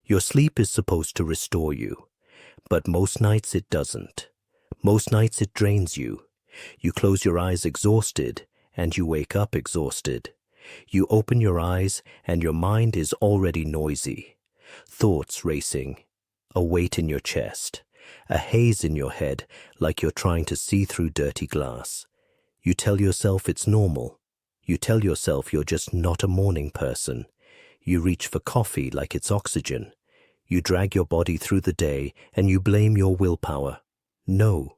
Your sleep is supposed to restore you, but most nights it doesn't. Most nights it drains you. You close your eyes exhausted, and you wake up exhausted. You open your eyes, and your mind is already noisy. Thoughts racing, a weight in your chest, a haze in your head like you're trying to see through dirty glass. You tell yourself it's normal. You tell yourself you're just not a morning person. You reach for coffee like it's oxygen. You drag your body through the day and you blame your willpower. No.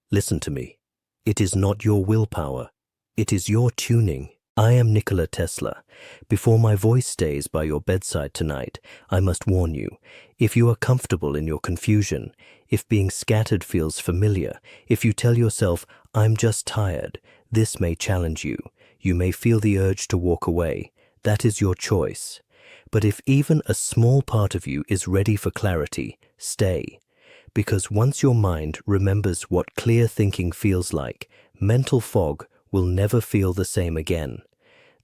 Listen to me. It is not your willpower. It is your tuning. I am Nikola Tesla. Before my voice stays by your bedside tonight, I must warn you, if you are comfortable in your confusion, if being scattered feels familiar, if you tell yourself, I'm just tired, this may challenge you. You may feel the urge to walk away. That is your choice. But if even a small part of you is ready for clarity, stay. Because once your mind remembers what clear thinking feels like, mental fog will never feel the same again.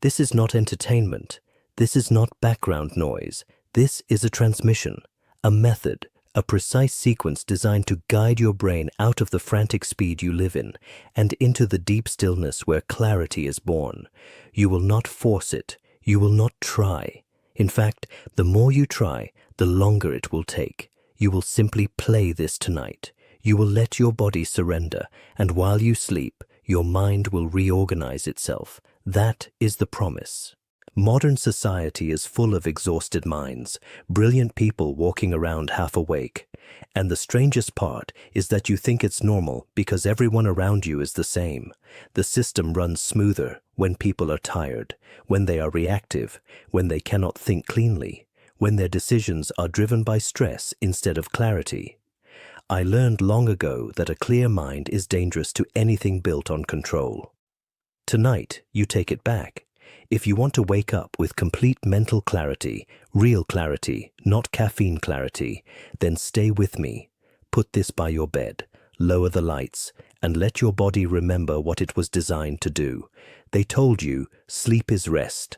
This is not entertainment. This is not background noise. This is a transmission, a method, a precise sequence designed to guide your brain out of the frantic speed you live in and into the deep stillness where clarity is born. You will not force it. You will not try. In fact, the more you try, the longer it will take. You will simply play this tonight. You will let your body surrender, and while you sleep, your mind will reorganize itself. That is the promise. Modern society is full of exhausted minds, brilliant people walking around half awake. And the strangest part is that you think it's normal because everyone around you is the same. The system runs smoother when people are tired, when they are reactive, when they cannot think cleanly, when their decisions are driven by stress instead of clarity. I learned long ago that a clear mind is dangerous to anything built on control. Tonight, you take it back. If you want to wake up with complete mental clarity, real clarity, not caffeine clarity, then stay with me. Put this by your bed, lower the lights, and let your body remember what it was designed to do. They told you sleep is rest.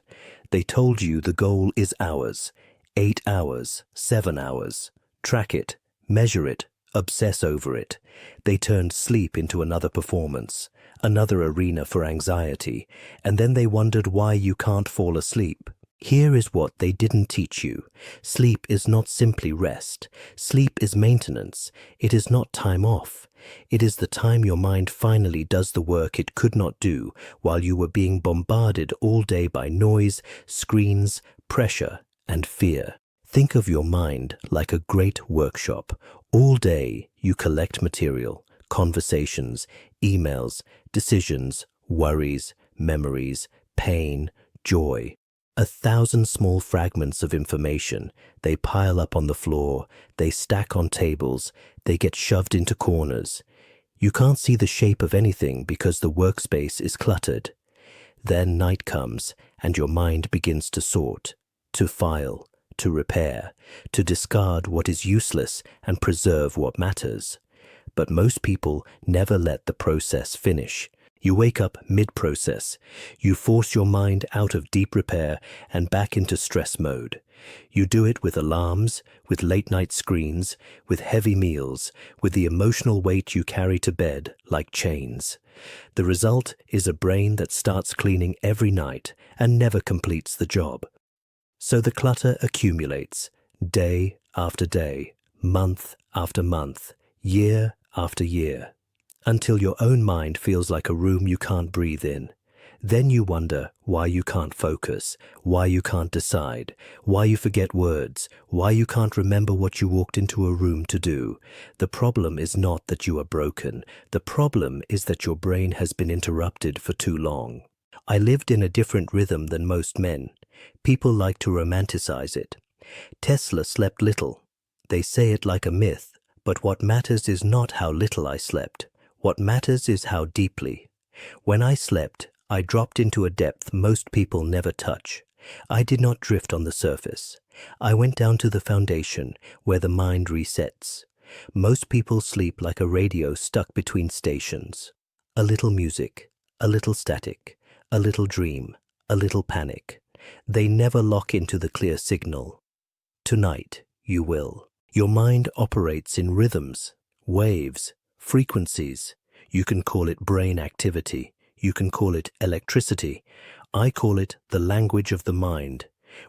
They told you the goal is hours, 8 hours, 7 hours. Track it, measure it, obsess over it. They turned sleep into another performance, another arena for anxiety, and then they wondered why you can't fall asleep. Here is what they didn't teach you. Sleep is not simply rest. Sleep is maintenance. It is not time off. It is the time your mind finally does the work it could not do while you were being bombarded all day by noise, screens, pressure, and fear. Think of your mind like a great workshop. All day you collect material, conversations, emails, decisions, worries, memories, pain, joy. 1,000 small fragments of information. They pile up on the floor, they stack on tables, they get shoved into corners. You can't see the shape of anything because the workspace is cluttered. Then night comes and your mind begins to sort, to file, to repair, to discard what is useless and preserve what matters. But most people never let the process finish. You wake up mid-process. You force your mind out of deep repair and back into stress mode. You do it with alarms, with late-night screens, with heavy meals, with the emotional weight you carry to bed like chains. The result is a brain that starts cleaning every night and never completes the job. So the clutter accumulates, day after day, month after month, year after year, until your own mind feels like a room you can't breathe in. Then you wonder why you can't focus, why you can't decide, why you forget words, why you can't remember what you walked into a room to do. The problem is not that you are broken. The problem is that your brain has been interrupted for too long. I lived in a different rhythm than most men. People like to romanticize it. Tesla slept little. They say it like a myth, but what matters is not how little I slept. What matters is how deeply. When I slept, I dropped into a depth most people never touch. I did not drift on the surface. I went down to the foundation, where the mind resets. Most people sleep like a radio stuck between stations. A little music, a little static, a little dream, a little panic. They never lock into the clear signal. Tonight, You will. Your mind operates in rhythms, waves, frequencies. You can call it brain activity. You can call it electricity. I call it the language of the mind.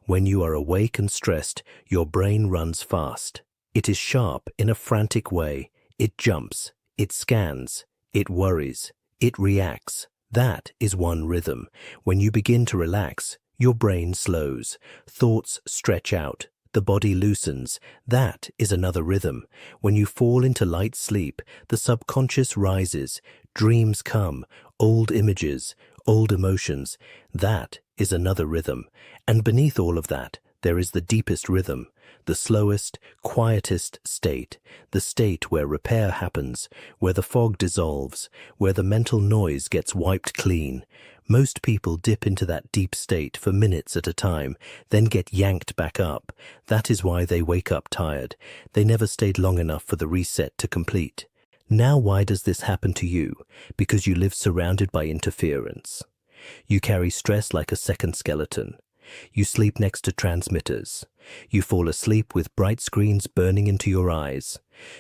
When you are awake and stressed, your brain runs fast. It is sharp in a frantic way. It jumps. It scans. It worries. It reacts. That is one rhythm. When you begin to relax, your brain slows. Thoughts stretch out. The body loosens. That is another rhythm. When you fall into light sleep, the subconscious rises. Dreams come. Old images. Old emotions. That is another rhythm. And beneath all of that, there is the deepest rhythm, the slowest, quietest state, the state where repair happens, where the fog dissolves, where the mental noise gets wiped clean. Most people dip into that deep state for minutes at a time, then get yanked back up. That is why they wake up tired. They never stayed long enough for the reset to complete. Now why does this happen to you? Because you live surrounded by interference. You carry stress like a second skeleton. You sleep next to transmitters. You fall asleep with bright screens burning into your eyes.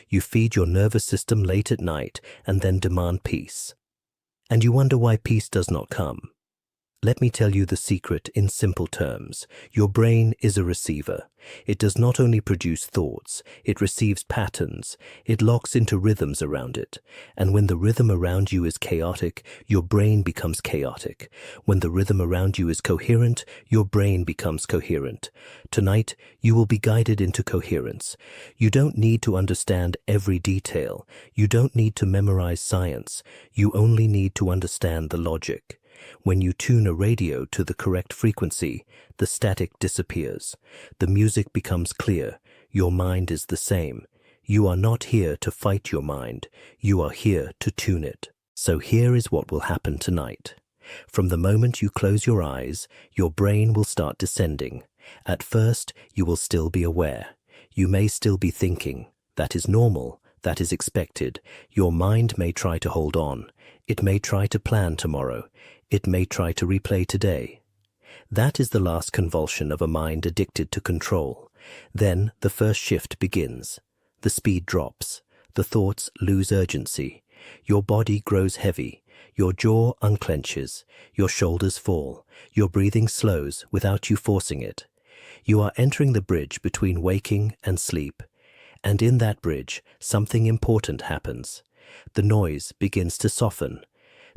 You feed your nervous system late at night and then demand peace. And you wonder why peace does not come. Let me tell you the secret in simple terms. Your brain is a receiver. It does not only produce thoughts, it receives patterns. It locks into rhythms around it. And when the rhythm around you is chaotic, your brain becomes chaotic. When the rhythm around you is coherent, your brain becomes coherent. Tonight, you will be guided into coherence. You don't need to understand every detail. You don't need to memorize science. You only need to understand the logic. When you tune a radio to the correct frequency, the static disappears. The music becomes clear. Your mind is the same. You are not here to fight your mind. You are here to tune it. So here is what will happen tonight. From the moment you close your eyes, your brain will start descending. At first, you will still be aware. You may still be thinking. That is normal. That is expected. Your mind may try to hold on. It may try to plan tomorrow. It may try to replay today. That is the last convulsion of a mind addicted to control. Then the first shift begins. The speed drops. The thoughts lose urgency. Your body grows heavy. Your jaw unclenches. Your shoulders fall. Your breathing slows without you forcing it. You are entering the bridge between waking and sleep. And in that bridge, something important happens. The noise begins to soften.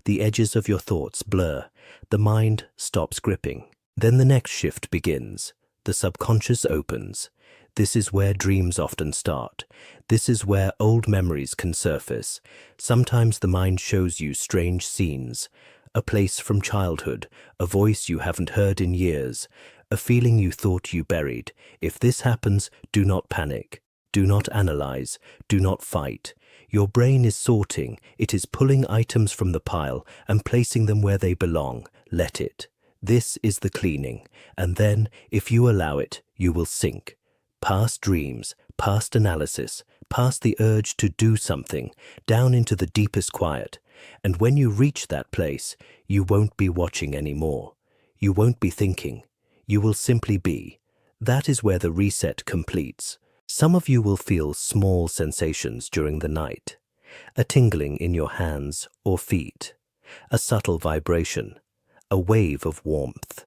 The edges of your thoughts blur. The mind stops gripping. Then the next shift begins. The subconscious opens. This is where dreams often start. This is where old memories can surface. Sometimes the mind shows you strange scenes. A place from childhood, a voice you haven't heard in years, a feeling you thought you buried. If this happens, do not panic. Do not analyze. Do not fight. Your brain is sorting. It is pulling items from the pile and placing them where they belong. Let it. This is the cleaning. And then, if you allow it, you will sink. Past dreams, past analysis, past the urge to do something, down into the deepest quiet. And when you reach that place, you won't be watching anymore. You won't be thinking. You will simply be. That is where the reset completes. Some of you will feel small sensations during the night, a tingling in your hands or feet, a subtle vibration, a wave of warmth.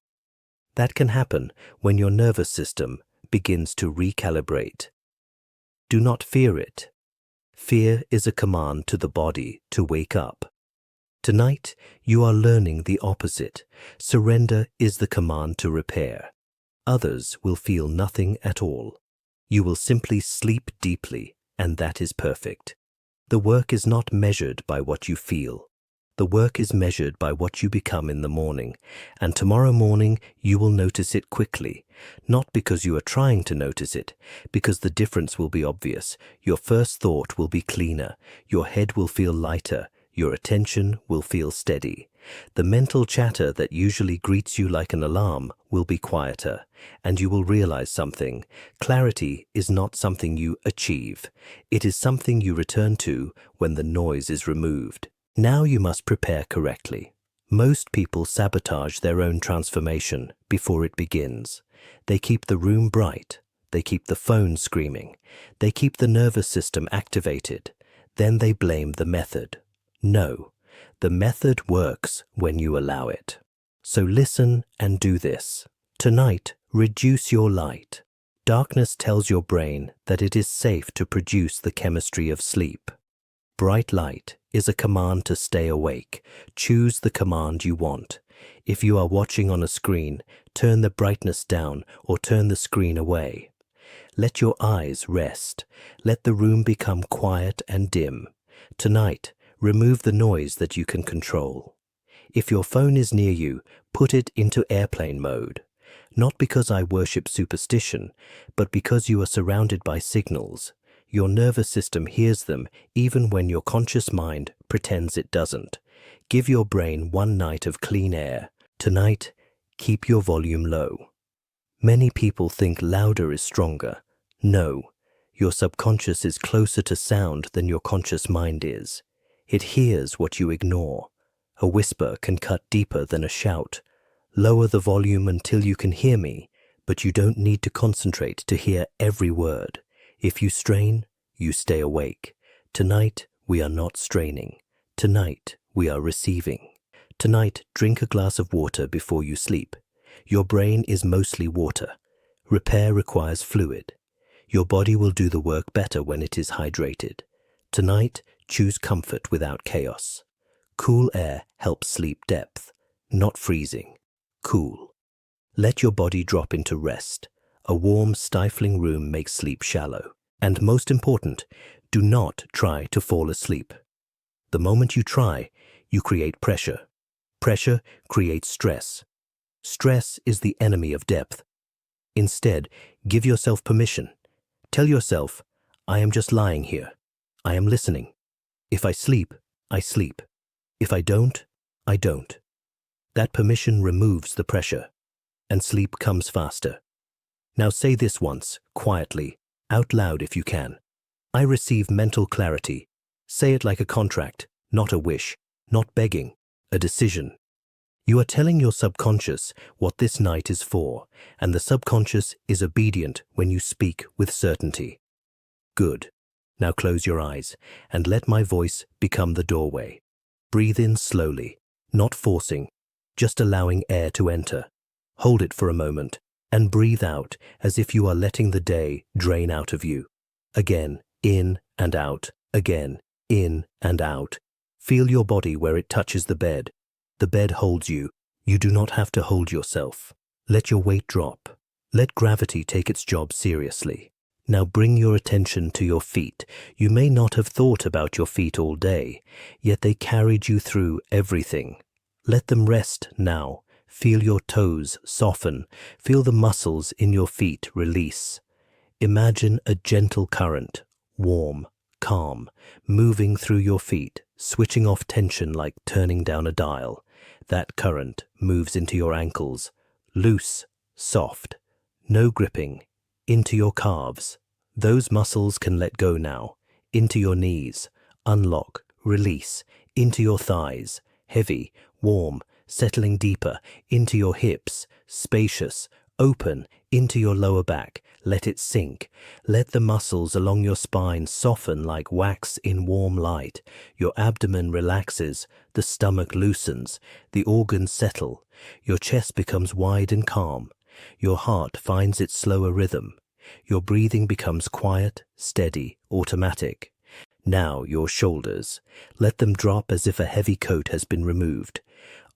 That can happen when your nervous system begins to recalibrate. Do not fear it. Fear is a command to the body to wake up. Tonight, you are learning the opposite. Surrender is the command to repair. Others will feel nothing at all. You will simply sleep deeply, and that is perfect. The work is not measured by what you feel. The work is measured by what you become in the morning, and tomorrow morning you will notice it quickly, not because you are trying to notice it, because the difference will be obvious. Your first thought will be cleaner, your head will feel lighter, your attention will feel steady. The mental chatter that usually greets you like an alarm will be quieter, and you will realize something. Clarity is not something you achieve. It is something you return to when the noise is removed. Now you must prepare correctly. Most people sabotage their own transformation before it begins. They keep the room bright, They keep the phone screaming. They keep the nervous system activated. Then they blame the method. No, the method works when you allow it. So listen and do this. Tonight, reduce your light. Darkness tells your brain that it is safe to produce the chemistry of sleep. Bright light is a command to stay awake. Choose the command you want. If you are watching on a screen, turn the brightness down or turn the screen away. Let your eyes rest. Let the room become quiet and dim. Tonight, remove the noise that you can control. If your phone is near you, put it into airplane mode. Not because I worship superstition, but because you are surrounded by signals. Your nervous system hears them even when your conscious mind pretends it doesn't. Give your brain one night of clean air. Tonight, keep your volume low. Many people think louder is stronger. No, your subconscious is closer to sound than your conscious mind is. It hears what you ignore. A whisper can cut deeper than a shout. Lower the volume until you can hear me, but you don't need to concentrate to hear every word. If you strain, you stay awake. Tonight, we are not straining. Tonight, we are receiving. Tonight, drink a glass of water before you sleep. Your brain is mostly water. Repair requires fluid. Your body will do the work better when it is hydrated. Tonight, choose comfort without chaos. Cool air helps sleep depth, not freezing. Cool. Let your body drop into rest. A warm, stifling room makes sleep shallow. And most important, do not try to fall asleep. The moment you try, you create pressure. Pressure creates stress. Stress is the enemy of depth. Instead, give yourself permission. Tell yourself, I am just lying here. I am listening. If I sleep, I sleep. If I don't, I don't. That permission removes the pressure, and sleep comes faster. Now say this once, quietly, out loud if you can. I receive mental clarity. Say it like a contract, not a wish, not begging, a decision. You are telling your subconscious what this night is for, and the subconscious is obedient when you speak with certainty. Good. Now close your eyes and let my voice become the doorway. Breathe in slowly, not forcing, just allowing air to enter. Hold it for a moment and breathe out as if you are letting the day drain out of you. Again, in and out. Again, in and out. Feel your body where it touches the bed. The bed holds you. You do not have to hold yourself. Let your weight drop. Let gravity take its job seriously. Now bring your attention to your feet. You may not have thought about your feet all day, yet they carried you through everything. Let them rest now. Feel your toes soften. Feel the muscles in your feet release. Imagine a gentle current, warm, calm, moving through your feet, switching off tension like turning down a dial. That current moves into your ankles, loose, soft, no gripping, into your calves. Those muscles can let go now, into your knees, unlock, release, into your thighs, heavy, warm, settling deeper, into your hips, spacious, open, into your lower back. Let it sink. Let the muscles along your spine soften like wax in warm light. Your abdomen relaxes, the stomach loosens, the organs settle. Your chest becomes wide and calm. Your heart finds its slower rhythm. Your breathing becomes quiet, steady, automatic. Now your shoulders. Let them drop as if a heavy coat has been removed.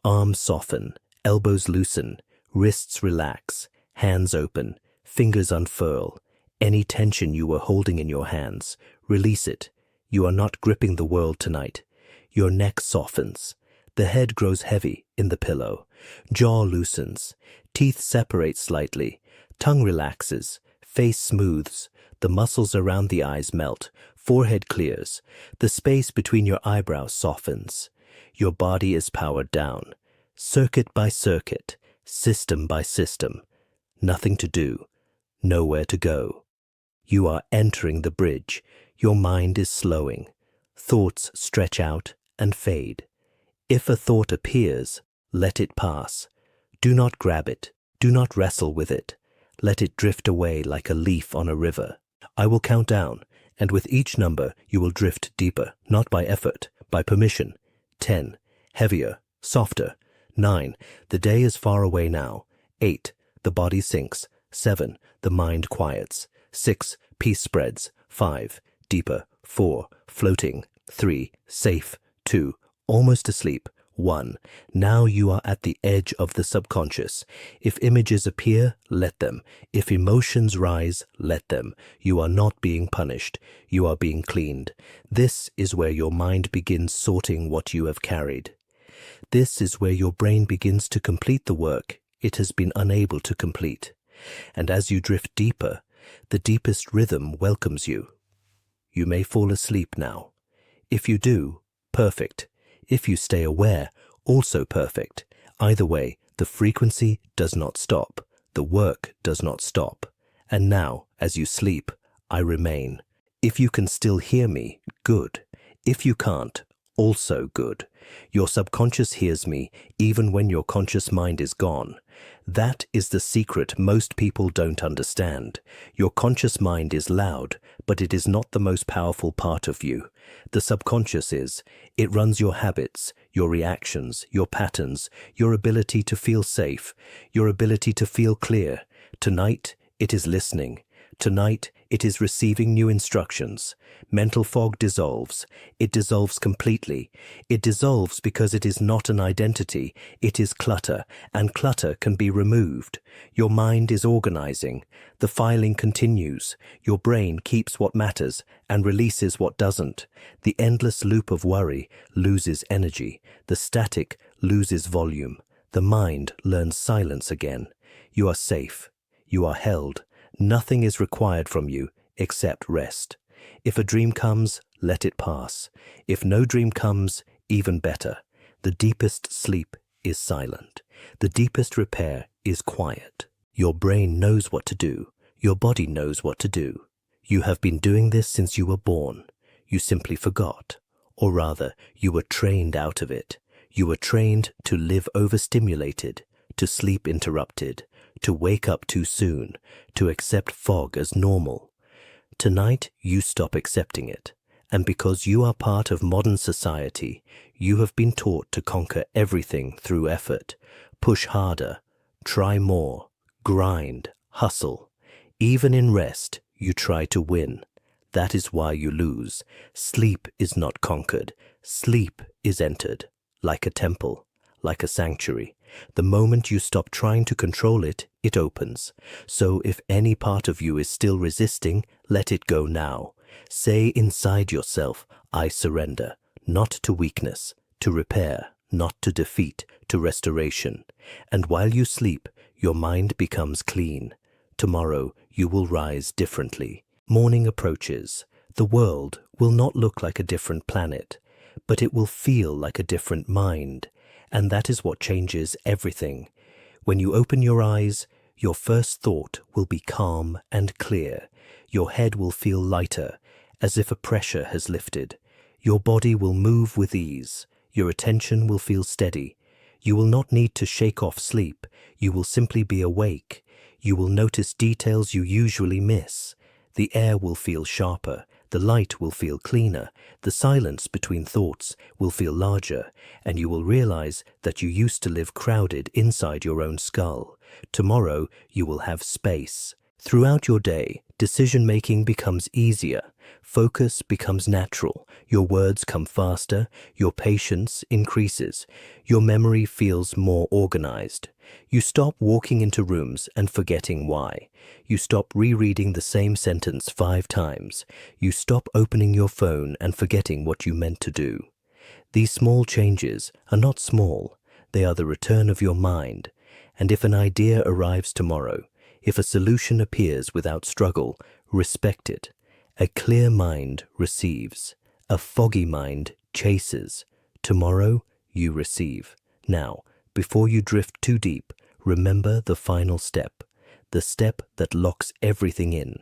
Arms soften, elbows loosen, wrists relax, hands open, fingers unfurl. Any tension you were holding in your hands, release it. You are not gripping the world tonight. Your neck softens. The head grows heavy in the pillow. Jaw loosens. Teeth separate slightly. Tongue relaxes. Face smooths. The muscles around the eyes melt. Forehead clears. The space between your eyebrows softens. Your body is powered down. Circuit by circuit. System by system. Nothing to do. Nowhere to go. You are entering the bridge. Your mind is slowing. Thoughts stretch out and fade. If a thought appears, let it pass. Do not grab it. Do not wrestle with it. Let it drift away like a leaf on a river. I will count down, and with each number you will drift deeper, not by effort, by permission. 10. Heavier, softer. 9. The day is far away now. 8. The body sinks. 7. The mind quiets. 6. Peace spreads. 5. Deeper. 4. Floating. 3. Safe. 2. Almost asleep. 1. Now you are at the edge of the subconscious. If images appear, let them. If emotions rise, let them. You are not being punished. You are being cleaned. This is where your mind begins sorting what you have carried. This is where your brain begins to complete the work it has been unable to complete. And as you drift deeper, the deepest rhythm welcomes you. You may fall asleep now. If you do, perfect. If you stay aware, also perfect. Either way, the frequency does not stop. The work does not stop. And now, as you sleep, I remain. If you can still hear me, good. If you can't, also good. Your subconscious hears me even when your conscious mind is gone. That is the secret most people don't understand. Your conscious mind is loud, but it is not the most powerful part of you. The subconscious is. It runs your habits, your reactions, your patterns, your ability to feel safe, your ability to feel clear. Tonight, it is listening. Tonight, it is receiving new instructions. Mental fog dissolves. It dissolves completely. It dissolves because it is not an identity. It is clutter, and clutter can be removed. Your mind is organizing. The filing continues. Your brain keeps what matters and releases what doesn't. The endless loop of worry loses energy. The static loses volume. The mind learns silence again. You are safe. You are held. Nothing is required from you except rest. If a dream comes, let it pass. If no dream comes, even better. The deepest sleep is silent. The deepest repair is quiet. Your brain knows what to do. Your body knows what to do. You have been doing this since you were born. You simply forgot. Or rather, you were trained out of it. You were trained to live overstimulated, to sleep interrupted, to wake up too soon, to accept fog as normal. Tonight, you stop accepting it. And because you are part of modern society, you have been taught to conquer everything through effort. Push harder, try more, grind, hustle. Even in rest, you try to win. That is why you lose. Sleep is not conquered. Sleep is entered, like a temple, like a sanctuary. The moment you stop trying to control it, it opens. So if any part of you is still resisting, let it go now. Say inside yourself, I surrender, not to weakness, to repair, not to defeat, to restoration. And while you sleep, your mind becomes clean. Tomorrow, you will rise differently. Morning approaches. The world will not look like a different planet, but it will feel like a different mind. And that is what changes everything. When you open your eyes, your first thought will be calm and clear. Your head will feel lighter, as if a pressure has lifted. Your body will move with ease. Your attention will feel steady. You will not need to shake off sleep. You will simply be awake. You will notice details you usually miss. The air will feel sharper. The light will feel cleaner. The silence between thoughts will feel larger, and you will realize that you used to live crowded inside your own skull. Tomorrow, you will have space. Throughout your day, decision-making becomes easier. Focus becomes natural. Your words come faster. Your patience increases. Your memory feels more organized. You stop walking into rooms and forgetting why. You stop rereading the same sentence 5 times. You stop opening your phone and forgetting what you meant to do. These small changes are not small. They are the return of your mind. And if an idea arrives tomorrow, if a solution appears without struggle, respect it. A clear mind receives. A foggy mind chases. Tomorrow, you receive. Now, before you drift too deep, remember the final step. The step that locks everything in.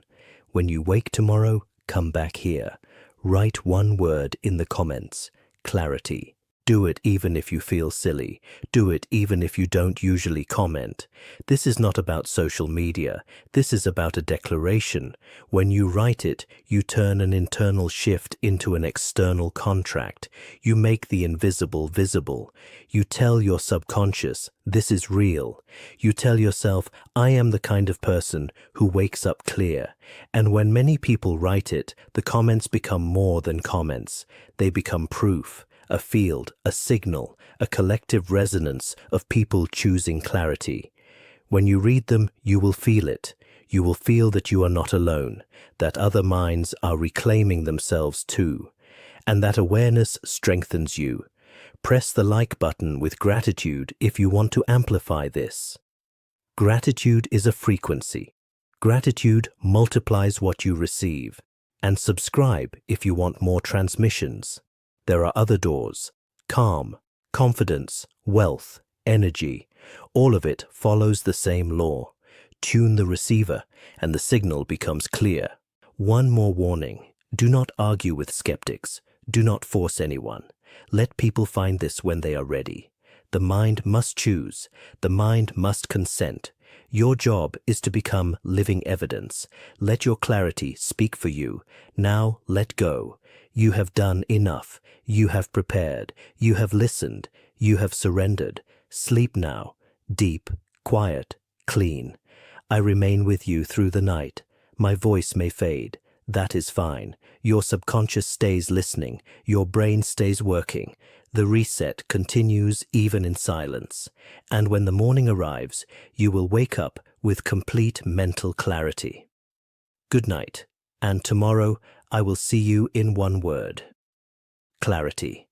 When you wake tomorrow, come back here. Write one word in the comments. Clarity. Do it even if you feel silly. Do it even if you don't usually comment. This is not about social media. This is about a declaration. When you write it, you turn an internal shift into an external contract. You make the invisible visible. You tell your subconscious, this is real. You tell yourself, I am the kind of person who wakes up clear. And when many people write it, the comments become more than comments. They become proof. A field, a signal, a collective resonance of people choosing clarity. When you read them, you will feel it. You will feel that you are not alone, that other minds are reclaiming themselves too, and that awareness strengthens you. Press the like button with gratitude if you want to amplify this. Gratitude is a frequency. Gratitude multiplies what you receive. And subscribe if you want more transmissions. There are other doors: calm, confidence, wealth, energy. All of it follows the same law. Tune the receiver, and the signal becomes clear. One more warning: do not argue with skeptics. Do not force anyone. Let people find this when they are ready. The mind must choose. The mind must consent. Your job is to become living evidence. Let your clarity speak for you. Now let go. You have done enough. You have prepared. You have listened. You have surrendered. Sleep now. Deep, quiet, clean. I remain with you through the night. My voice may fade. That is fine. Your subconscious stays listening. Your brain stays working. The reset continues even in silence. And when the morning arrives, you will wake up with complete mental clarity. Good night. And tomorrow, I will see you in one word: clarity.